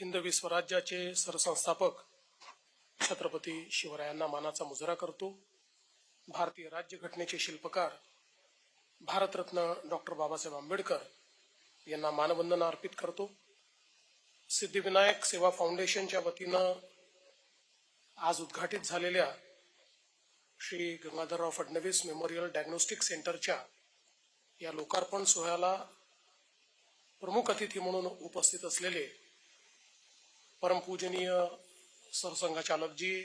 हिंदवी स्वराज्याचे सरसंस्थापक छत्रपती शिवरायांना मानाचा मुजरा करतो। भारतीय राज्यघटनेचे शिल्पकार भारतरत्न डॉक्टर बाबासाहेब आंबेडकर यांना मानवंदना अर्पित करतो। सिद्धिविनायक सेवा फाउंडेशनच्या वतीनं आज उद्घाटित झालेल्या श्री गंगाधरराव फडणवीस मेमोरियल डायग्नोस्टिक सेंटरच्या या लोकार्पण सोहळ्याला प्रमुख अतिथी म्हणून उपस्थित असलेले परमपूजनीय सरसंघचालकजी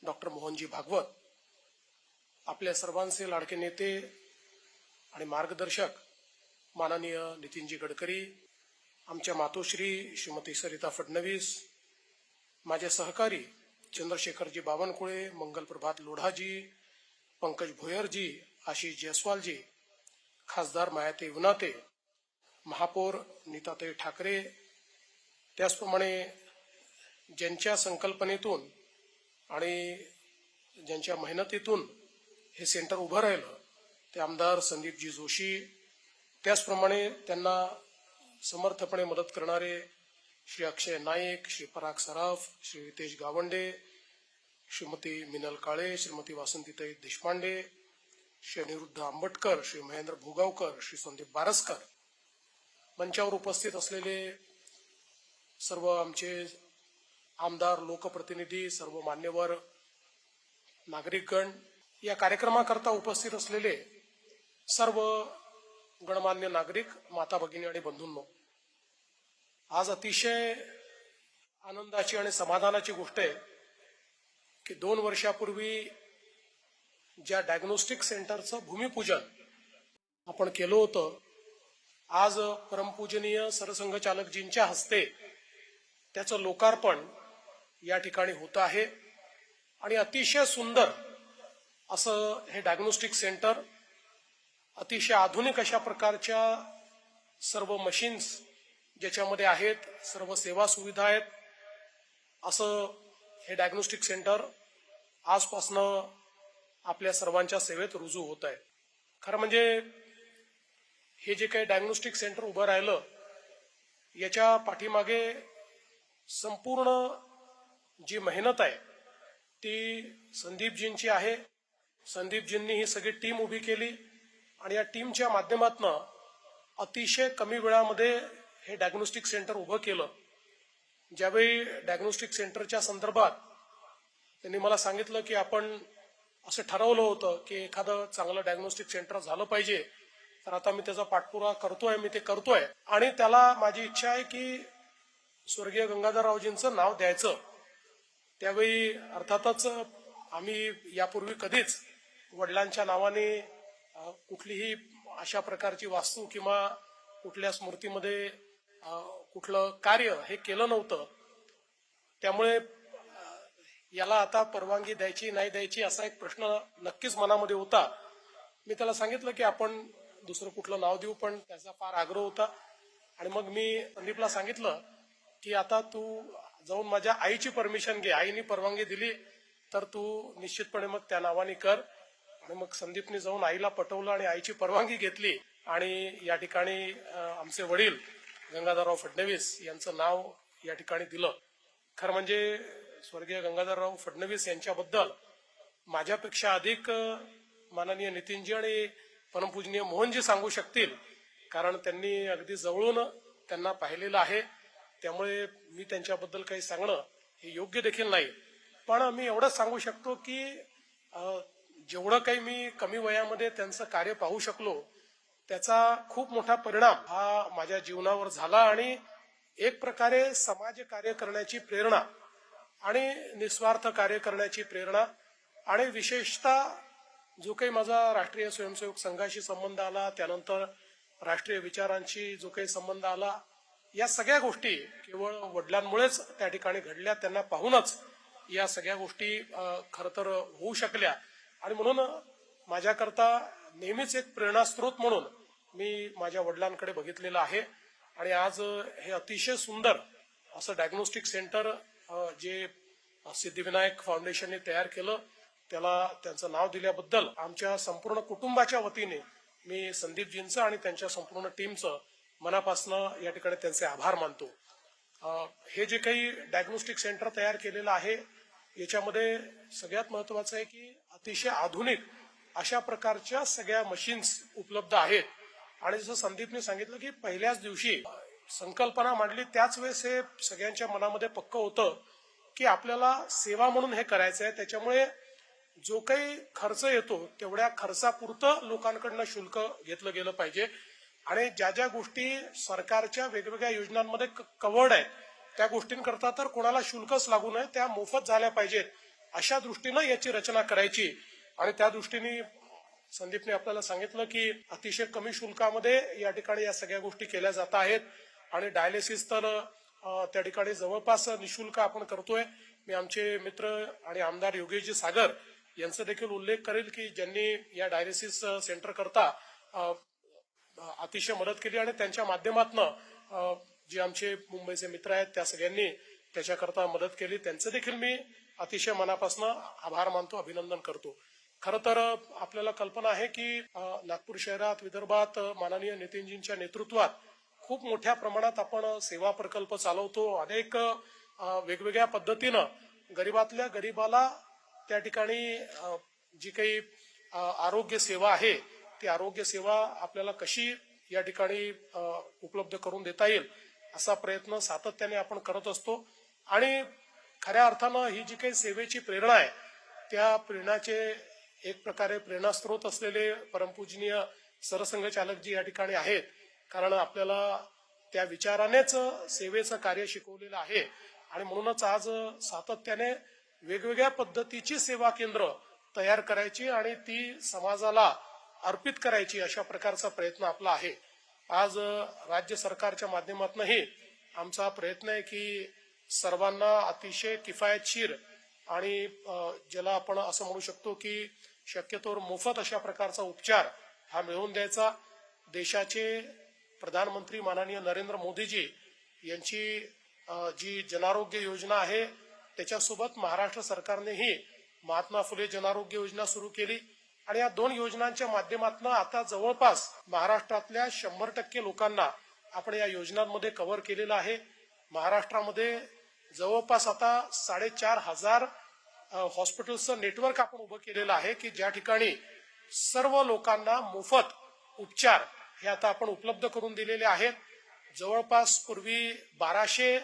डॉक्टर मोहनजी भागवत, आपल्या सर्वांचे लाडके नेते आणि मार्गदर्शक माननीय नितीनजी गडकरी, आमच्या मातोश्री श्रीमती सरिता फडणवीस, माझे सहकारी चंद्रशेखरजी बावनकुळे, मंगलप्रभात लोढाजी, पंकज भोयरजी, आशिष जयस्वालजी, खासदार मायाते उनाते, महापौर नीताताई ठाकरे, त्याचप्रमाणे ज्यांच्या संकल्पनेतून आणि ज्यांच्या मेहनतीतून हे सेंटर उभं राहिलं ते आमदार संदीपजी जोशी, त्याचप्रमाणे त्यांना समर्थपणे मदत करणारे श्री अक्षय नाईक, श्री पराग सराफ, श्री रितेश गावंडे, श्रीमती मिनल काळे, श्रीमती वासंतीताई देशपांडे, श्री अनिरुद्ध आंबटकर, श्री महेंद्र भोगावकर, श्री संदीप बारसकर, मंचावर उपस्थित असलेले सर्व आमचे आमदार, लोकप्रतिनिधी, सर्व मान्यवर नागरिकगण, या कार्यक्रमाकरता उपस्थित असलेले सर्व गणमान्य नागरिक, माता भगिनी आणि बंधूंनो, आज अतिशय आनंदाची आणि समाधानाची गोष्ट आहे की 2 वर्षापूर्वी ज्या डायग्नोस्टिक सेंटरचं भूमिपूजन आपण केलं होतं, आज परमपूजनीय सरसंघचालकजींच्या हस्ते त्याचं लोकार्पण या ठिकाणी होत आहे। आणि अतिशय सुंदर असं हे डायग्नोस्टिक सेंटर, अतिशय आधुनिक अशा प्रकारच्या सर्व मशीन्स ज्याच्यामध्ये आहेत, सर्व सेवा सुविधा आहेत, असं हे डायग्नोस्टिक सेंटर आजपासनं आपल्या सर्वांच्या सेवेत रुजू होत आहे। खरं म्हणजे हे जे काही डायग्नोस्टिक सेंटर उभं राहिलं, याच्या पाठीमागे संपूर्ण जी मेहनत आहे ती संदीपजींची आहे। संदीपजींनी ही सगळी टीम उभी केली आणि या टीमच्या माध्यमातून अतिशय कमी वेळामध्ये हे डायग्नोस्टिक सेंटर उभं केलं। ज्यावेळी डायग्नोस्टिक सेंटरच्या संदर्भात त्यांनी मला सांगितलं की आपण असं ठरवलं होतं की एखादं चांगलं डायग्नोस्टिक सेंटर झालं पाहिजे, तर आता मी त्याचा पाठपुरावा करतोय, मी ते करतोय आणि त्याला माझी इच्छा आहे की स्वर्गीय गंगाधररावजींचं नाव द्यायचं। त्यावेळी अर्थातच आम्ही यापूर्वी कधीच वडिलांच्या नावाने कुठलीही अशा प्रकारची वास्तू किंवा कुठल्या स्मृतीमध्ये कुठलं कार्य हे केलं नव्हतं। त्यामुळे याला आता परवानगी द्यायची नाही द्यायची असा एक प्रश्न नक्कीच मनामध्ये होता। मी त्याला सांगितलं की आपण दुसरं कुठलं नाव देऊ, पण त्याचा फार आग्रह होता। आणि मग मी संदीपला सांगितलं की आता तू जाऊन माझ्या आईची परमिशन घे, आईने परवानगी दिली तर तू निश्चितपणे मग त्या नावाने कर। आणि मग संदीपने जाऊन आईला पटवलं आणि आईची परवानगी घेतली आणि या ठिकाणी आमचे वडील गंगाधरराव फडणवीस यांचं नाव या ठिकाणी दिलं। खरं म्हणजे स्वर्गीय गंगाधरराव फडणवीस यांच्याबद्दल माझ्यापेक्षा अधिक माननीय नितीनजी आणि परमपूजनीय मोहनजी सांगू शकतील, कारण त्यांनी अगदी जवळून त्यांना पाहिलेलं आहे। त्यामुळे मी त्यांच्याबद्दल काही सांगणं हे योग्य देखील नाही, पण मी एवढंच सांगू शकतो की जेवढं काही मी कमी वयामध्ये त्यांचं कार्य पाहू शकलो त्याचा खूप मोठा परिणाम हा माझ्या जीवनावर झाला आणि एक प्रकारे समाज कार्य करण्याची प्रेरणा आणि निस्वार्थ कार्य करण्याची प्रेरणा आणि विशेषतः जो काही माझा राष्ट्रीय स्वयंसेवक संघाशी संबंध आला, त्यानंतर राष्ट्रीय विचारांशी जो काही संबंध आला, या सगळ्या गोष्टी केवळ वडिलांमुळेच त्या ठिकाणी घडल्या। त्यांना पाहूनच या सगळ्या गोष्टी खरं तर होऊ शकल्या आणि म्हणून माझ्याकरता नेहमीच एक प्रेरणास्त्रोत म्हणून मी माझ्या वडिलांकडे बघितलेलं आहे। आणि आज हे अतिशय सुंदर असं डायग्नोस्टिक सेंटर जे सिद्धिविनायक फाउंडेशनने तयार केलं, त्याला त्यांचं नाव दिल्याबद्दल आमच्या संपूर्ण कुटुंबाच्या वतीने मी संदीपजींचं आणि त्यांच्या संपूर्ण टीमचं मनापासून या ठिकाणी त्यांचे आभार मानतो। हे जे काही डायग्नोस्टिक सेंटर तयार केलेलं आहे याच्यामध्ये सगळ्यात महत्वाचं आहे की अतिशय आधुनिक अशा प्रकारच्या सगळ्या मशीन्स उपलब्ध आहेत. आणि जसं संदीपने सांगितलं की पहिल्याच दिवशी संकल्पना मांडली त्याच वेळेस हे सगळ्यांच्या मनामध्ये पक्क होतं की आपल्याला सेवा म्हणून हे करायचं आहे. त्याच्यामुळे जो काही खर्च येतो तेवढ्या खर्चापुरतं लोकांकडनं शुल्क घेतलं गेलं पाहिजे आणि ज्या ज्या गोष्टी सरकारच्या वेगवेगळ्या योजनांमध्ये कव्हर्ड आहेत त्या गोष्टींकरता तर कोणाला शुल्कच लागू नये, त्या मोफत झाल्या पाहिजेत अशा दृष्टीनं याची रचना करायची. आणि त्या दृष्टीने संदीपने आपल्याला सांगितलं की अतिशय कमी शुल्कामध्ये या ठिकाणी या सगळ्या गोष्टी केल्या जात आहेत आणि डायलिसिस तर त्या ठिकाणी जवळपास निशुल्क आपण करतोय. मी आमचे मित्र आणि आमदार योगेशजी सागर यांचा देखील उल्लेख करेल की ज्यांनी या डायलिसिस सेंटर करता अतिशय मदत केली आणि त्यांच्या माध्यमातून जे आमचे मुंबईचे मित्र आहेत त्या सगळ्यांनी त्याच्याकरता मदत केली. त्यांचं देखील मी अतिशय मनापासून आभार मानतो, अभिनंदन करतो. खरं तर आपल्याला कल्पना आहे की नागपूर शहरात विदर्भात माननीय नितीनजींच्या नेतृत्वात खूप मोठ्या प्रमाणात आपण सेवा प्रकल्प चालवतो. अनेक वेगवेगळ्या पद्धतीनं गरीबातल्या गरीबाला त्या ठिकाणी जी काही आरोग्य सेवा आहे ती आरोग्य सेवा आपल्याला कशी या ठिकाणी उपलब्ध करून देता येईल असा प्रयत्न सातत्याने आपण करत असतो. आणि खऱ्या अर्थानं ही जी काही सेवेची प्रेरणा आहे त्या प्रेरणाचे एक प्रकारे प्रेरणास्त्रोत असलेले परमपूजनीय सरसंघचालकजी या ठिकाणी आहेत. कारण आपल्याला त्या विचारानेच सेवेचं कार्य शिकवलेलं आहे आणि म्हणूनच आज सातत्याने वेगवेगळ्या पद्धतीची सेवा केंद्र तयार करायची आणि ती समाजाला अर्पित करायची अशा प्रकारचा प्रयत्न आपला आहे. आज राज्य सरकारच्या माध्यमातूनही आमचा प्रयत्न आहे की सर्वांना अतिशय किफायतशीर आणि ज्याला आपण असं म्हणू शकतो की शक्यतोवर मोफत अशा प्रकारचा उपचार हा मिळवून द्यायचा. देशाचे प्रधानमंत्री माननीय नरेंद्र मोदीजी यांची जी जनारोग्य योजना आहे त्याच्यासोबत महाराष्ट्र सरकारनेही महात्मा फुले जनारोग्य योजना सुरू केली आणि या दोन योजनांच्या माध्यमातून आता जवळपास महाराष्ट्रातल्या 100% लोकांना आपण या योजनांमध्ये कव्हर केलेलं आहे. महाराष्ट्रामध्ये जवळपास आता 4,500 हॉस्पिटल्सचं नेटवर्क आपण उभं केलेलं आहे की ज्या ठिकाणी सर्व लोकांना मोफत उपचार हे आता आपण उपलब्ध करून दिलेले आहेत. जवळपास पूर्वी 1200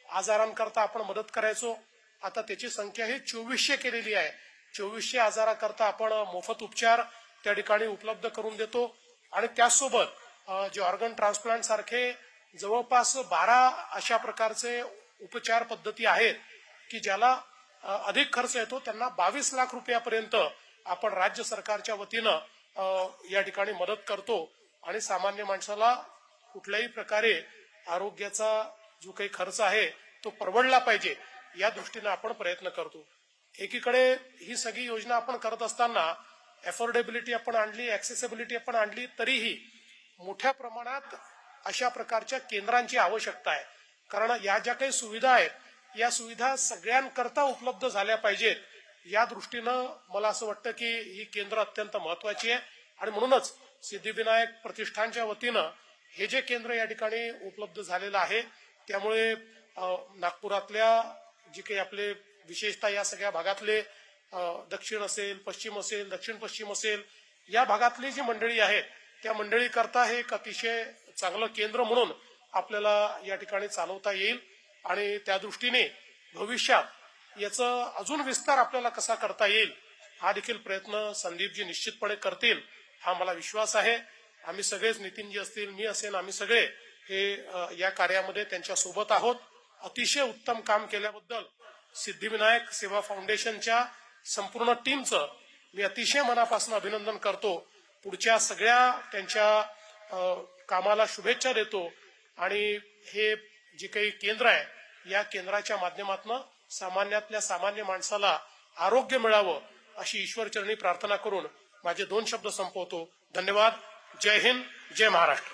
आजारांकरता आपण मदत करायचो, आता त्याची संख्या ही 2400 केलेली आहे. 2400 आजाराकरता आपण मोफत उपचार त्या ठिकाणी उपलब्ध करून देतो आणि त्याचसोबत जे ऑर्गन ट्रान्सप्लांट सारखे जवळपास 12 अशा प्रकारचे उपचार पद्धती आहेत की ज्याला अधिक खर्च येतो त्यांना 22 लाख रुपयापर्यंत आपण राज्य सरकारच्या वतीनं या ठिकाणी मदत करतो आणि सामान्य माणसाला कुठल्याही प्रकारे आरोग्याचा जो काही खर्च आहे तो परवडला पाहिजे या दृष्टीने आपण प्रयत्न करतो. एकीकडे ही सगळी योजना आपण करत असताना अफोर्डेबिलिटी आपण आणली, ऍक्सेसिबिलिटी आपण आणली, तरीही मोठ्या प्रमाणात अशा प्रकारच्या केंद्रांची आवश्यकता आहे. कारण या ज्या काही सुविधा आहेत या सुविधा सगळ्यांकरता उपलब्ध झाल्या पाहिजेत या दृष्टीनं मला असं वाटतं की ही केंद्र अत्यंत महत्वाची आहे आणि म्हणूनच सिद्धिविनायक प्रतिष्ठानच्या वतीनं हे जे केंद्र या ठिकाणी उपलब्ध झालेलं आहे त्यामुळे नागपुरातल्या जी काही आपले विशेषतः या सगळ्या भागातले दक्षिण असेल, पश्चिम असेल, दक्षिण पश्चिम असेल या भागातली जी मंडळी आहेत त्या मंडळी करता हे एक अतिशय चांगलं केंद्र म्हणून आपल्याला या ठिकाणी चालवता येईल आणि त्या दृष्टीने भविष्यात याचं अजून विस्तार आपल्याला कसा करता येईल हा देखील प्रयत्न संदीपजी निश्चितपणे करतील हा मला विश्वास आहे. आम्ही सगळेच, नितीनजी असतील, मी असेल, आम्ही सगळे हे या कार्यामध्ये त्यांच्या सोबत आहोत. अतिशय उत्तम काम केल्याबद्दल सिद्धिविनायक सेवा फाउंडेशनच्या संपूर्ण टीमचं मी अतिशय मनापासून अभिनंदन करतो. पुढच्या सगळ्या त्यांच्या कामाला शुभेच्छा देतो आणि हे जे काही केंद्र आहे या केंद्राच्या माध्यमातून सामान्यातल्या सामान्य माणसाला आरोग्य मिळावं अशी ईश्वरचरणी प्रार्थना करून माझे 2 शब्द संपवतो. धन्यवाद. जय हिंद, जय महाराष्ट्र.